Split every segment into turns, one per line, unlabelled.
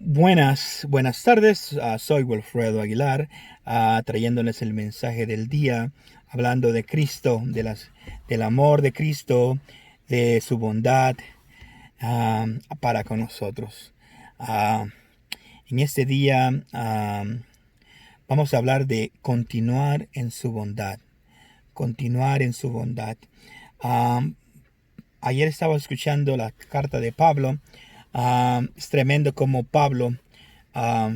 Buenas tardes. Soy Wilfredo Aguilar, trayéndoles el mensaje del día, hablando de Cristo, del amor de Cristo, de su bondad ah, para con nosotros. Ah, en este día vamos a hablar de continuar en su bondad, continuar en su bondad. Ah, Ayer estaba escuchando la carta de Pablo. Es tremendo como Pablo ah,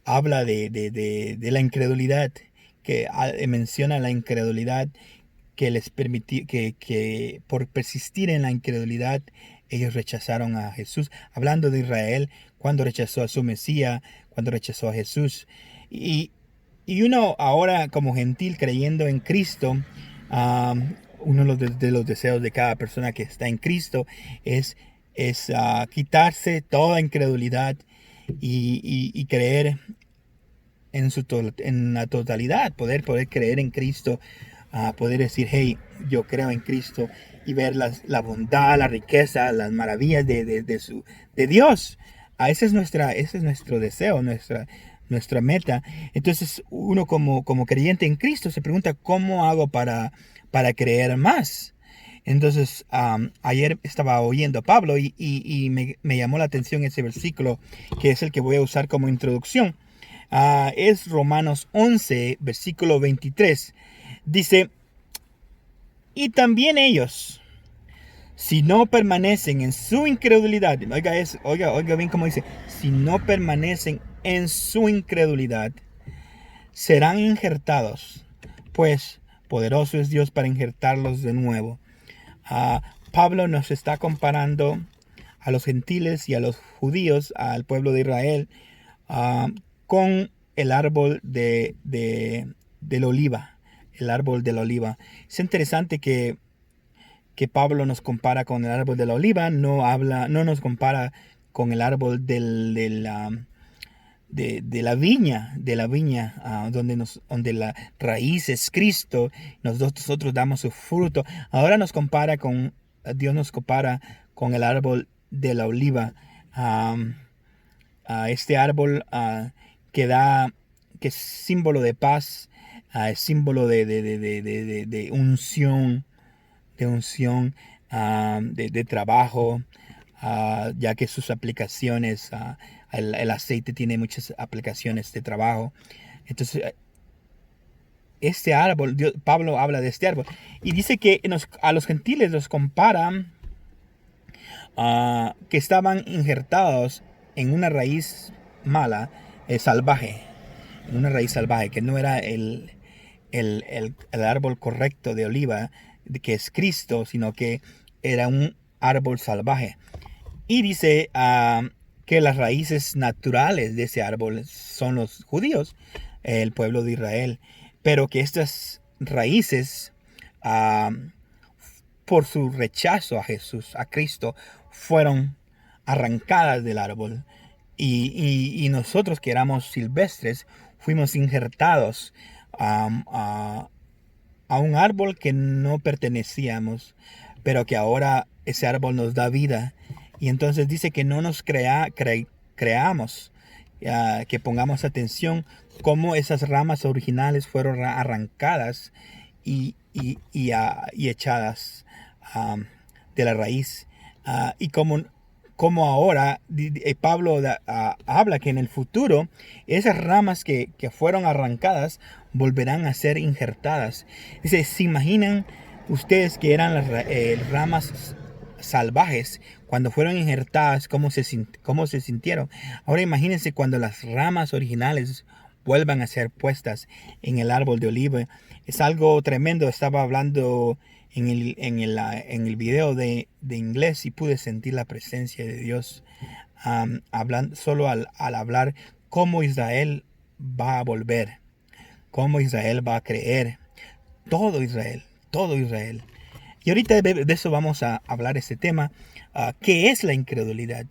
habla de la incredulidad, que menciona la incredulidad que les permitió, que por persistir en la incredulidad, ellos rechazaron a Jesús. Hablando de Israel, cuando rechazó a su Mesías, cuando rechazó a Jesús. Y, y uno ahora como gentil creyendo en Cristo, uno de los deseos de cada persona que está en Cristo es quitarse toda incredulidad y creer en la totalidad, poder creer en Cristo, poder decir, hey, yo creo en Cristo y ver la bondad, la riqueza, las maravillas de Dios. Ese es nuestro deseo, nuestra meta. Entonces uno como creyente en Cristo se pregunta, ¿cómo hago para creer más? Entonces, ayer estaba oyendo a Pablo y me llamó la atención ese versículo que es el que voy a usar como introducción. Es Romanos 11, versículo 23. Dice, y también ellos, si no permanecen en su incredulidad, oiga bien cómo dice, si no permanecen en su incredulidad, serán injertados, pues poderoso es Dios para injertarlos de nuevo. Pablo nos está comparando a los gentiles y a los judíos, al pueblo de Israel, uh, con el árbol de la oliva, el árbol de la oliva. Es interesante que Pablo nos compara con el árbol de la oliva, no nos compara con el árbol de la viña, donde la raíz es Cristo, nosotros damos su fruto. Ahora Dios nos compara con el árbol de la oliva. Este árbol que es símbolo de paz, es símbolo de unción, de trabajo, ya que sus aplicaciones, el aceite tiene muchas aplicaciones de trabajo. Entonces, este árbol, Pablo habla de este árbol y dice que a los gentiles los compara que estaban injertados en una raíz mala, salvaje, en una raíz salvaje, que no era el árbol correcto de oliva, que es Cristo, sino que era un árbol salvaje. Y dice que las raíces naturales de ese árbol son los judíos, el pueblo de Israel, pero que estas raíces, uh, por su rechazo a Jesús, a Cristo, fueron arrancadas del árbol. Y nosotros que éramos silvestres, fuimos injertados a un árbol que no pertenecíamos, pero que ahora ese árbol nos da vida. Y entonces dice que no nos creamos, que pongamos atención cómo esas ramas originales fueron arrancadas y echadas de la raíz. Y como ahora Pablo habla que en el futuro esas ramas que fueron arrancadas volverán a ser injertadas. Dice, ¿se imaginan ustedes que eran las ramas salvajes cuando fueron injertadas, cómo se sintieron? Ahora imagínense cuando las ramas originales vuelvan a ser puestas en el árbol de oliva. Es algo tremendo. Estaba hablando en el video de inglés y pude sentir la presencia de Dios, hablando, solo al hablar cómo Israel va a volver, cómo Israel va a creer, todo Israel, todo Israel. Y ahorita de eso vamos a hablar este tema. ¿Qué es la incredulidad?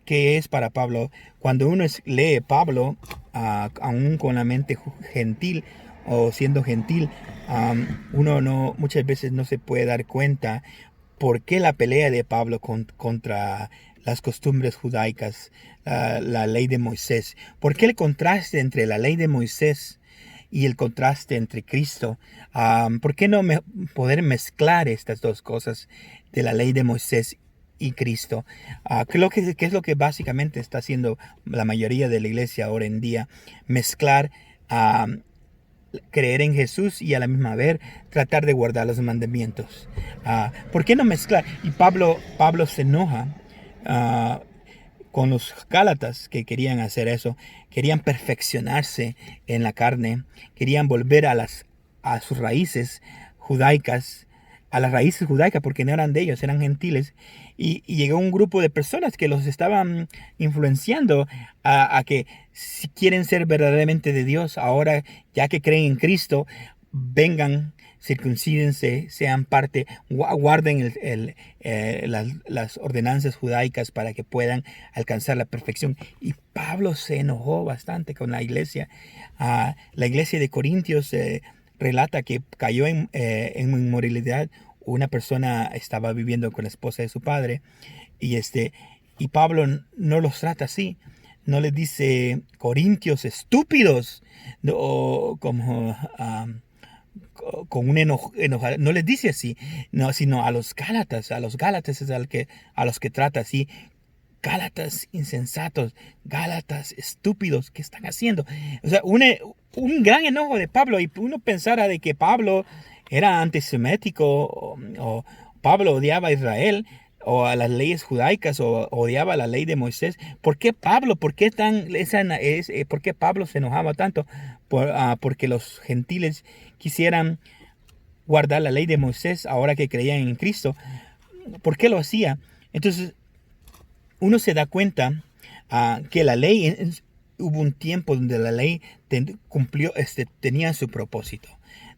¿Qué es para Pablo? Cuando uno lee Pablo, aún con la mente gentil o siendo gentil, uno muchas veces no se puede dar cuenta por qué la pelea de Pablo contra las costumbres judaicas, la ley de Moisés? ¿Por qué el contraste entre la ley de Moisés y el contraste entre Cristo? ¿Por qué no poder mezclar estas dos cosas de la ley de Moisés y Cristo? ¿Qué es lo que básicamente está haciendo la mayoría de la iglesia ahora en día? Mezclar, creer en Jesús y a la misma vez tratar de guardar los mandamientos. ¿Por qué no mezclar? Y Pablo se enoja con los Gálatas que querían hacer eso. Querían perfeccionarse en la carne, querían volver a sus raíces judaicas, a las raíces judaicas, porque no eran de ellos, eran gentiles. Y llegó un grupo de personas que los estaban influenciando a que si quieren ser verdaderamente de Dios, ahora ya que creen en Cristo, vengan, circuncídense, sean parte, guarden las ordenanzas judaicas para que puedan alcanzar la perfección. Y Pablo se enojó bastante con la iglesia. La iglesia de Corintios relata que cayó en inmoralidad. Una persona estaba viviendo con la esposa de su padre y Pablo no los trata así. No les dice corintios estúpidos, no, como con un enojo, no les dice así, no, sino a los Gálatas es a los que trata así. Gálatas insensatos, Gálatas estúpidos, ¿qué están haciendo? O sea, un gran enojo de Pablo, y uno pensara de que Pablo era antisemético, o Pablo odiaba a Israel o a las leyes judaicas, o odiaba la ley de Moisés. ¿Por qué Pablo? ¿Por qué Pablo se enojaba tanto? Porque los gentiles quisieran guardar la ley de Moisés ahora que creían en Cristo. ¿Por qué lo hacía? Entonces, uno se da cuenta que la ley, hubo un tiempo donde la ley tenía su propósito.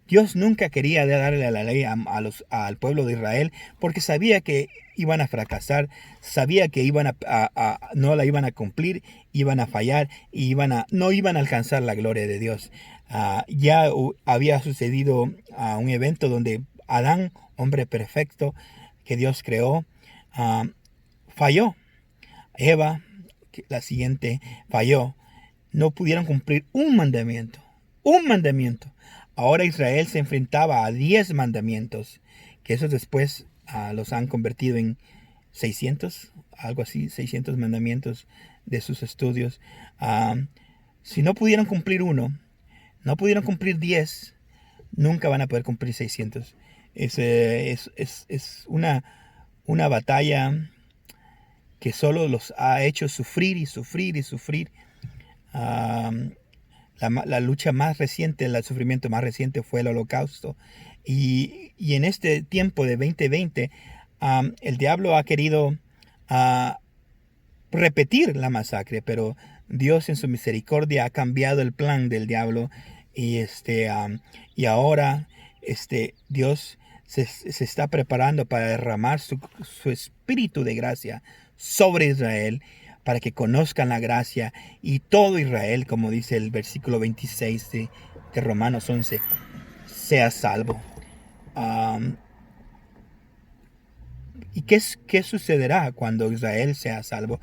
Dios nunca quería darle la ley al pueblo de Israel porque sabía que iban a fracasar, sabía que no la iban a cumplir, iban a fallar y no iban a alcanzar la gloria de Dios. Ya había sucedido un evento donde Adán, hombre perfecto que Dios creó, falló. Eva, la siguiente, falló. No pudieron cumplir un mandamiento. Un mandamiento. Ahora Israel se enfrentaba a 10 mandamientos, que esos después los han convertido en 600, algo así, 600 mandamientos de sus estudios. Si no pudieron cumplir uno, no pudieron cumplir 10, nunca van a poder cumplir 600. Es una batalla que solo los ha hecho sufrir y sufrir y sufrir. La lucha más reciente, el sufrimiento más reciente fue el Holocausto. Y en este tiempo de 2020, el diablo ha querido repetir la masacre, pero Dios en su misericordia ha cambiado el plan del diablo. Y ahora Dios se está preparando para derramar su espíritu de gracia sobre Israel, para que conozcan la gracia y todo Israel, como dice el versículo 26 de Romanos 11, sea salvo. ¿Y qué sucederá cuando Israel sea salvo?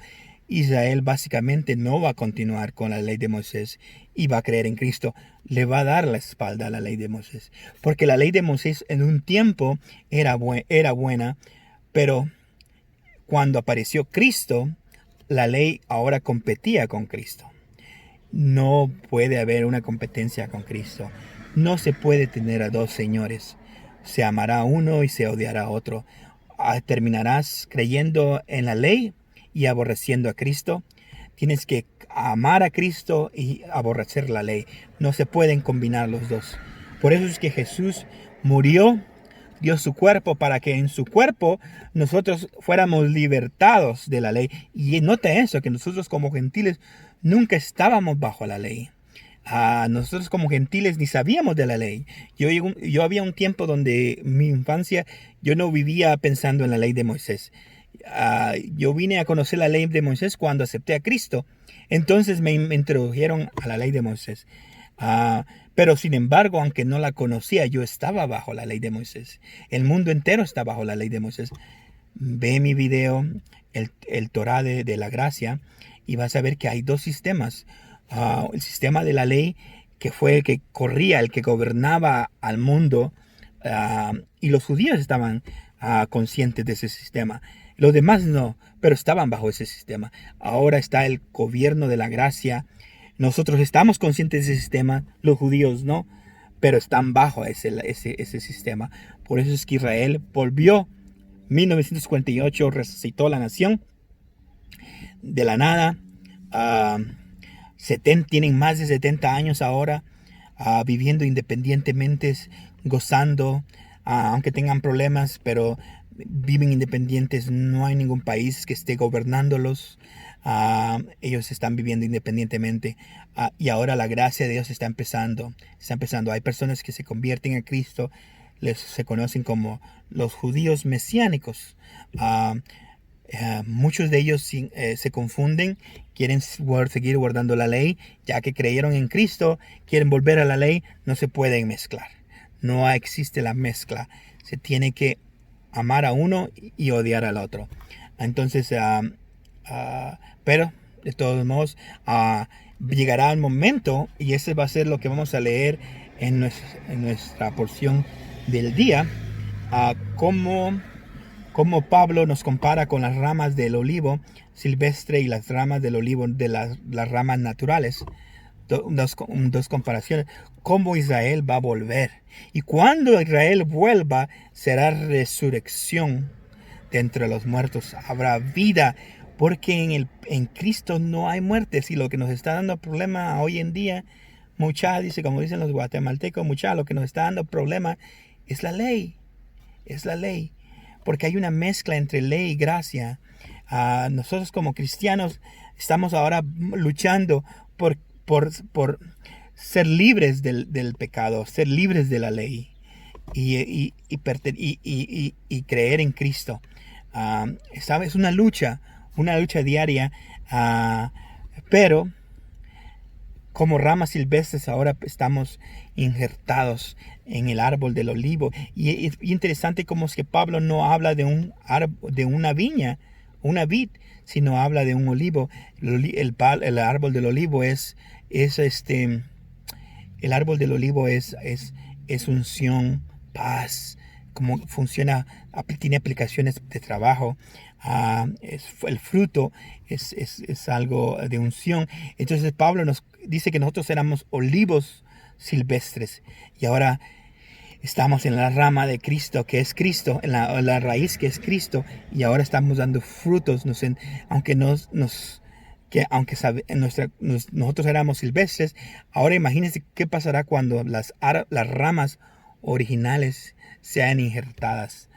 Israel básicamente no va a continuar con la ley de Moisés y va a creer en Cristo. Le va a dar la espalda a la ley de Moisés. Porque la ley de Moisés en un tiempo era buena, pero cuando apareció Cristo, la ley ahora competía con Cristo. No puede haber una competencia con Cristo. No se puede tener a dos señores. Se amará a uno y se odiará a otro. Terminarás creyendo en la ley y aborreciendo a Cristo. Tienes que amar a Cristo y aborrecer la ley. No se pueden combinar los dos. Por eso es que Jesús murió, dio su cuerpo para que en su cuerpo nosotros fuéramos libertados de la ley. Y nota eso, que nosotros como gentiles nunca estábamos bajo la ley. Nosotros como gentiles ni sabíamos de la ley. Yo había un tiempo donde mi infancia yo no vivía pensando en la ley de Moisés. Yo vine a conocer la ley de Moisés cuando acepté a Cristo. Entonces me introdujeron a la ley de Moisés. Pero sin embargo, aunque no la conocía, yo estaba bajo la ley de Moisés. El mundo entero está bajo la ley de Moisés. Ve mi video el Torah de la gracia, y vas a ver que hay dos sistemas. El sistema de la ley, que fue el que corría, el que gobernaba al mundo, y los judíos estaban conscientes de ese sistema. Los demás no, pero estaban bajo ese sistema. Ahora está el gobierno de la gracia. Nosotros estamos conscientes de ese sistema, los judíos no, pero están bajo ese sistema. Por eso es que Israel volvió. 1948 resucitó la nación de la nada. Tienen más de 70 años ahora, viviendo independientemente, gozando, aunque tengan problemas, pero viven independientes. No hay ningún país que esté gobernándolos. Ellos están viviendo independientemente, y ahora la gracia de Dios está empezando. Hay personas que se convierten a Cristo. Se conocen como los judíos mesiánicos. Muchos de ellos se confunden, quieren seguir guardando la ley, ya que creyeron en Cristo, quieren volver a la ley. No se pueden mezclar, no existe la mezcla. Se tiene que amar a uno y odiar al otro. Entonces, pero de todos modos, llegará un momento, y ese va a ser lo que vamos a leer en nuestra porción del día, cómo Pablo nos compara con las ramas del olivo silvestre y las ramas del olivo de las ramas naturales. Dos comparaciones. Cómo Israel va a volver. Y cuando Israel vuelva, será resurrección de entre los muertos. Habrá vida, porque en Cristo no hay muerte. Si lo que nos está dando problema hoy en día, como dicen los guatemaltecos, lo que nos está dando problema es la ley. Es la ley. Porque hay una mezcla entre ley y gracia. Nosotros como cristianos estamos ahora luchando por ser libres del pecado, ser libres de la ley, y creer en Cristo. Es una lucha diaria, pero como ramas silvestres ahora estamos injertados en el árbol del olivo. Y es interesante como es que Pablo no habla de una viña, una vid, sino habla de un olivo. El árbol del olivo el árbol del olivo es unción, paz. Como funciona, tiene aplicaciones de trabajo. El fruto es algo de unción. Entonces Pablo nos dice que nosotros éramos olivos silvestres, y ahora estamos en la rama de Cristo, que es Cristo, en la raíz que es Cristo, y ahora estamos dando frutos. Nosotros éramos silvestres. Ahora imagínense qué pasará cuando las ramas originales sean injertadas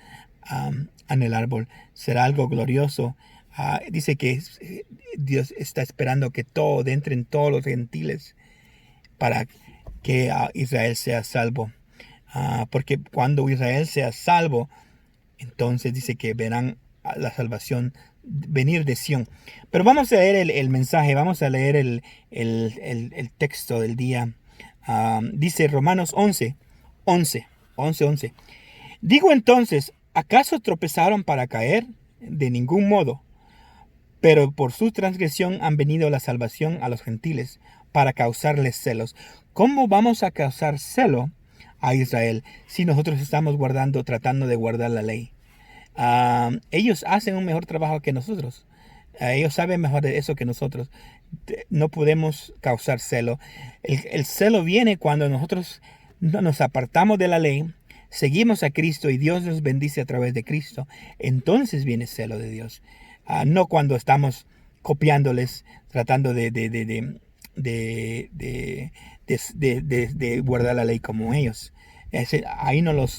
en el árbol. Será algo glorioso. Dice que Dios está esperando que entren todos los gentiles para que Israel sea salvo. Porque cuando Israel sea salvo, entonces dice que verán la salvación venir de Sión. Pero vamos a leer el mensaje, vamos a leer el texto del día. Dice Romanos 11. Digo entonces, ¿acaso tropezaron para caer? De ningún modo. Pero por su transgresión han venido la salvación a los gentiles, para causarles celos. ¿Cómo vamos a causar celo a Israel si nosotros estamos tratando de guardar la ley? Ellos hacen un mejor trabajo que nosotros. Ellos saben mejor de eso que nosotros. No podemos causar celo. El celo viene cuando nosotros nos apartamos de la ley, seguimos a Cristo y Dios nos bendice a través de Cristo. Entonces viene celo de Dios. No cuando estamos copiándoles, tratando de guardar la ley como ellos. Ahí no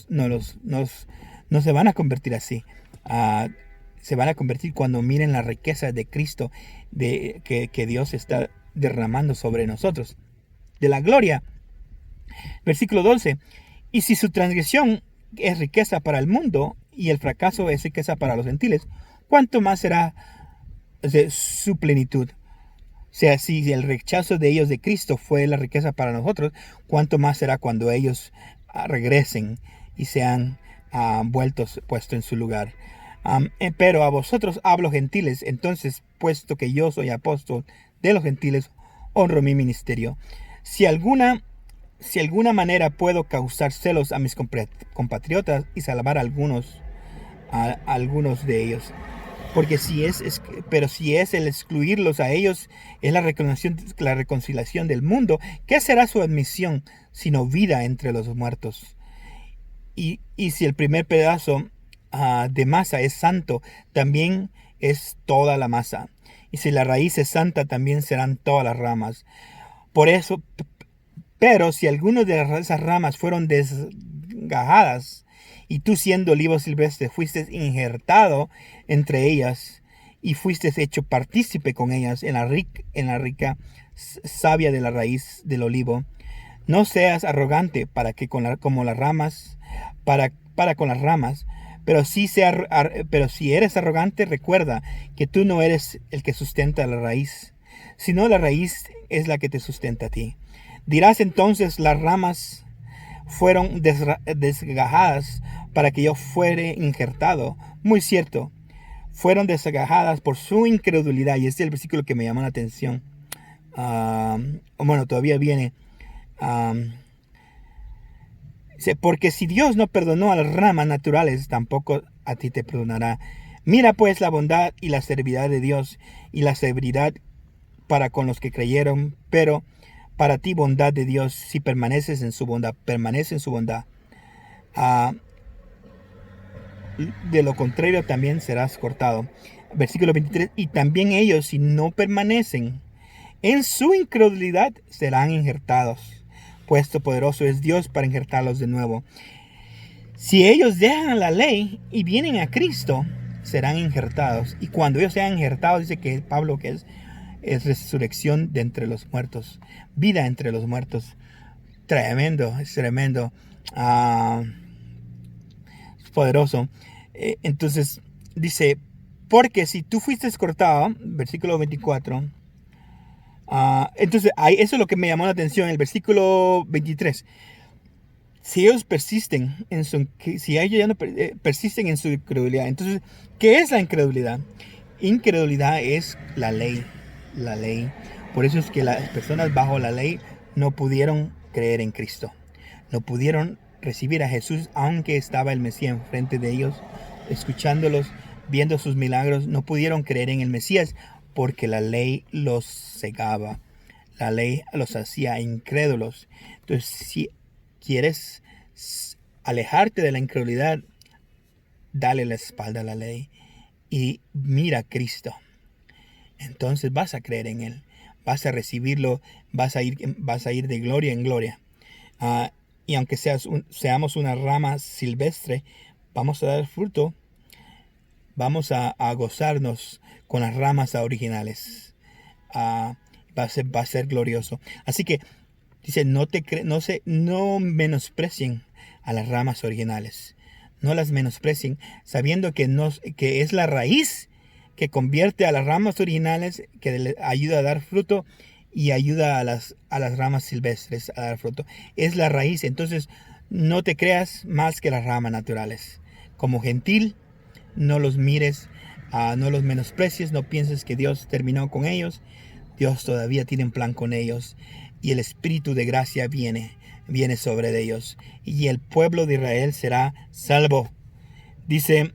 se van a convertir así. Se van a convertir cuando miren la riqueza de Cristo, que Dios está derramando sobre nosotros, de la gloria. Versículo 12. Y si su transgresión es riqueza para el mundo y el fracaso es riqueza para los gentiles, ¿cuánto más será de su plenitud? O sea, si el rechazo de ellos de Cristo fue la riqueza para nosotros, ¿cuánto más será cuando ellos regresen y sean puestos en su lugar? Pero a vosotros hablo gentiles. Entonces, puesto que yo soy apóstol de los gentiles, honro mi ministerio. Si alguna manera puedo causar celos a mis compatriotas y salvar a algunos de ellos. Porque pero si es el excluirlos a ellos, es la reconciliación del mundo, ¿qué será su admisión sino vida entre los muertos? Y si el primer pedazo de masa es santo, también es toda la masa. Y si la raíz es santa, también serán todas las ramas. Por eso, pero si algunas de esas ramas fueron desgajadas, y tú siendo olivo silvestre fuiste injertado entre ellas, y fuiste hecho partícipe con ellas en la rica savia de la raíz del olivo, no seas arrogante como las ramas, para con las ramas. Pero si eres arrogante, recuerda que tú no eres el que sustenta la raíz, sino la raíz es la que te sustenta a ti. Dirás entonces, las ramas fueron desgajadas para que yo fuere injertado. Muy cierto, fueron desgajadas por su incredulidad. Y este es el versículo que me llamó la atención. Bueno, todavía viene. Porque si Dios no perdonó a las ramas naturales, tampoco a ti te perdonará. Mira pues la bondad y la severidad de Dios, y la severidad para con los que creyeron, pero para ti bondad de Dios, si permaneces en su bondad, permanece en su bondad. De lo contrario también serás cortado. Versículo 23, y también ellos, si no permanecen en su incredulidad, serán injertados, puesto poderoso es Dios para injertarlos de nuevo. Si ellos dejan la ley y vienen a Cristo, serán injertados. Y cuando ellos sean injertados, dice que Pablo que es resurrección de entre los muertos, vida entre los muertos. Tremendo, es tremendo. Es poderoso. Entonces dice, porque si tú fuiste cortado, versículo 24. Entonces eso es lo que me llamó la atención, el versículo 23. Si ellos persisten si ellos ya no persisten en su incredulidad, entonces, ¿qué es la incredulidad? Incredulidad es la ley. La ley. Por eso es que las personas bajo la ley no pudieron creer en Cristo. No pudieron recibir a Jesús, aunque estaba el Mesías enfrente de ellos, escuchándolos, viendo sus milagros. No pudieron creer en el Mesías porque la ley los cegaba. La ley los hacía incrédulos. Entonces, si quieres alejarte de la incredulidad, dale la espalda a la ley y mira a Cristo. Entonces vas a creer en Él, vas a recibirlo, vas a ir de gloria en gloria. Y aunque seamos una rama silvestre, vamos a dar fruto, vamos a gozarnos con las ramas originales. Va a ser glorioso. Así que dice, no menosprecien a las ramas originales. No las menosprecien, sabiendo que es la raíz que convierte a las ramas originales, que le ayuda a dar fruto y ayuda a las ramas silvestres a dar fruto. Es la raíz. Entonces, no te creas más que las ramas naturales. Como gentil, no los mires, no los menosprecies, no pienses que Dios terminó con ellos. Dios todavía tiene un plan con ellos, y el Espíritu de gracia viene sobre ellos, y el pueblo de Israel será salvo. Dice,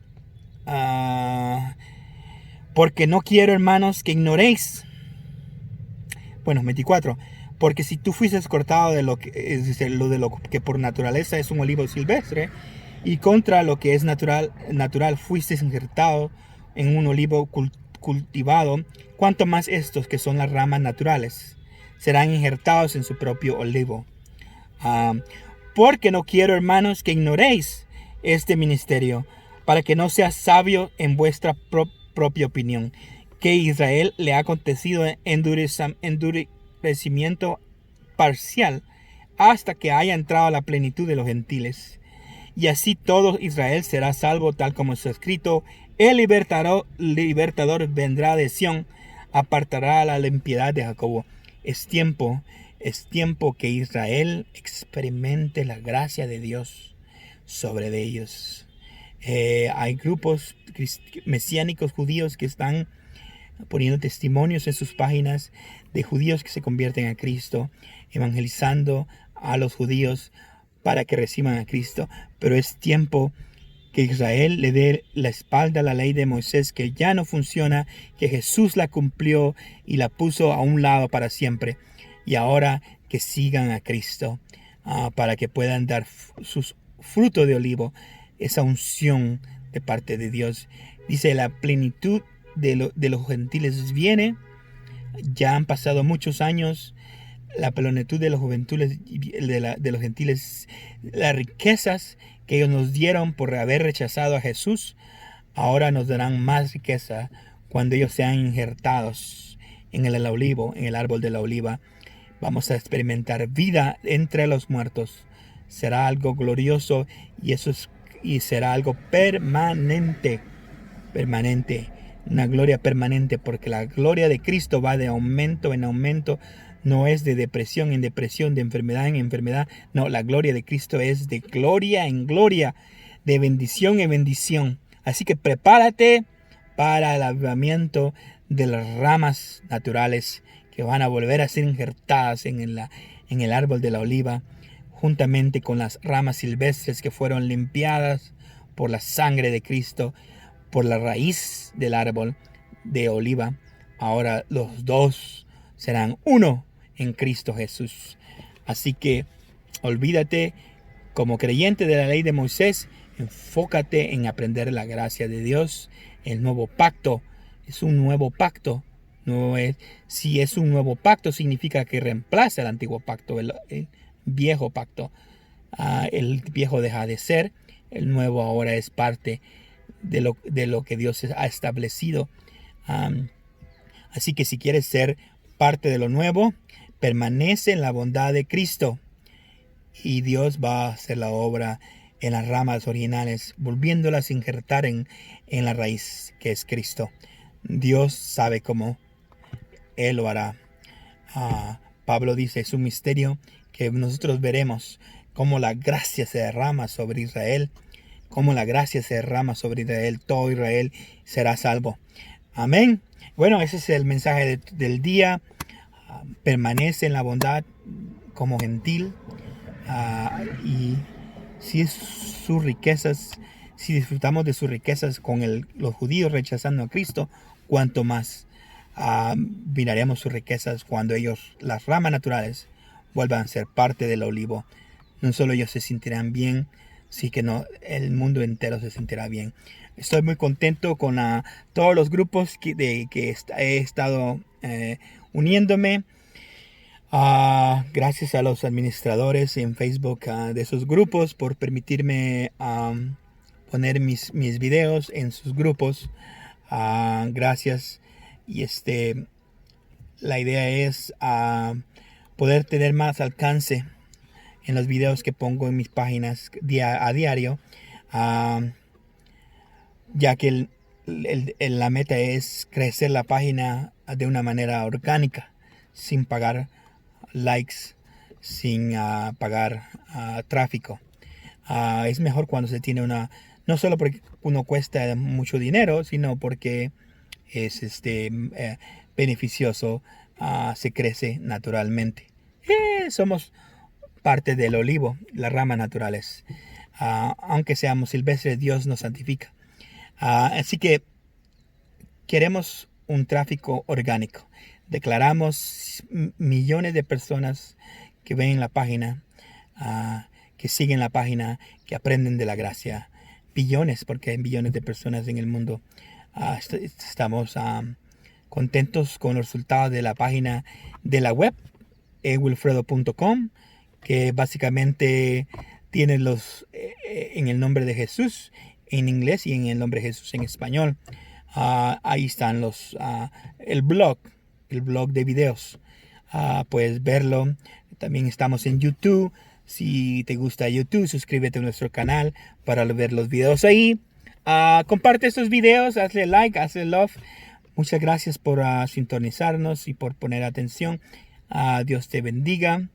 porque no quiero, hermanos, que ignoréis. Bueno, 24. Porque si tú fuiste cortado de lo que por naturaleza es un olivo silvestre, y contra lo que es natural fuiste injertado en un olivo cultivado, cuanto más estos que son las ramas naturales serán injertados en su propio olivo. Porque no quiero, hermanos, que ignoréis este ministerio, para que no sea sabio en vuestra propia opinión, que Israel le ha acontecido endurecimiento parcial, hasta que haya entrado a la plenitud de los gentiles. Y así todo Israel será salvo, tal como está escrito: el libertador vendrá de Sión, apartará la impiedad de Jacobo. Es tiempo que Israel experimente la gracia de Dios sobre ellos. Hay grupos mesiánicos judíos que están poniendo testimonios en sus páginas de judíos que se convierten a Cristo, evangelizando a los judíos para que reciban a Cristo. Pero es tiempo que Israel le dé la espalda a la ley de Moisés, que ya no funciona, que Jesús la cumplió y la puso a un lado para siempre. Y ahora que sigan a Cristo, para que puedan dar sus frutos de olivo, esa unción de parte de Dios. Dice, la plenitud de los gentiles viene. Ya han pasado muchos años. La plenitud de los de los gentiles, las riquezas que ellos nos dieron por haber rechazado a Jesús, ahora nos darán más riqueza cuando ellos sean injertados en el olivo, en el árbol de la oliva. Vamos a experimentar vida entre los muertos. Será algo glorioso y será algo permanente, una gloria permanente, porque la gloria de Cristo va de aumento en aumento. No es de depresión en depresión, de enfermedad en enfermedad. No, la gloria de Cristo es de gloria en gloria, de bendición en bendición. Así que prepárate para el avivamiento de las ramas naturales que van a volver a ser injertadas en el árbol de la oliva, juntamente con las ramas silvestres que fueron limpiadas por la sangre de Cristo, por la raíz del árbol de oliva. Ahora los dos serán uno en Cristo Jesús. Así que olvídate, como creyente de la ley de Moisés, enfócate en aprender la gracia de Dios. El nuevo pacto es un nuevo pacto. Si es un nuevo pacto, significa que reemplaza el antiguo pacto, el viejo pacto. El viejo deja de ser, el nuevo ahora es parte de lo que Dios ha establecido. Así que si quieres ser parte de lo nuevo, permanece en la bondad de Cristo y Dios va a hacer la obra en las ramas originales, volviéndolas a injertar en la raíz que es Cristo. Dios sabe cómo Él lo hará. Pablo dice, es un misterio que nosotros veremos cómo la gracia se derrama sobre Israel, cómo la gracia se derrama sobre Israel, todo Israel será salvo. Amén. Bueno, ese es el mensaje del día. Permanece en la bondad como gentil, y si sus riquezas, si disfrutamos de sus riquezas con los judíos rechazando a Cristo, cuanto más miraremos sus riquezas cuando ellos, las ramas naturales, vuelvan a ser parte del olivo. No solo ellos se sentirán bien, sí que no, el mundo entero se sentirá bien. Estoy muy contento con todos los grupos que he estado uniéndome. Gracias a los administradores en Facebook de esos grupos por permitirme poner mis videos en sus grupos. Gracias. Y la idea es poder tener más alcance en los videos que pongo en mis páginas a diario, ya que la meta es crecer la página de una manera orgánica, sin pagar likes, sin pagar tráfico. Es mejor cuando se tiene no solo porque uno cuesta mucho dinero, sino porque es beneficioso, se crece naturalmente. Somos parte del olivo, las ramas naturales. Aunque seamos silvestres, Dios nos santifica. Así que queremos un tráfico orgánico. Declaramos millones de personas que ven la página, que siguen la página, que aprenden de la gracia. Billones, porque hay billones de personas en el mundo. Estamos contentos con los resultados de la página de la web, wilfredo.com, que básicamente tiene en el nombre de Jesús en inglés y en el nombre de Jesús en español. Ahí están el blog de videos. Puedes verlo. También estamos en YouTube. Si te gusta YouTube, suscríbete a nuestro canal para ver los videos ahí. Comparte estos videos, hazle like, hazle love. Muchas gracias por sintonizarnos y por poner atención. Dios te bendiga,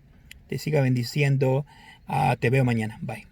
te siga bendiciendo. Te veo mañana. Bye.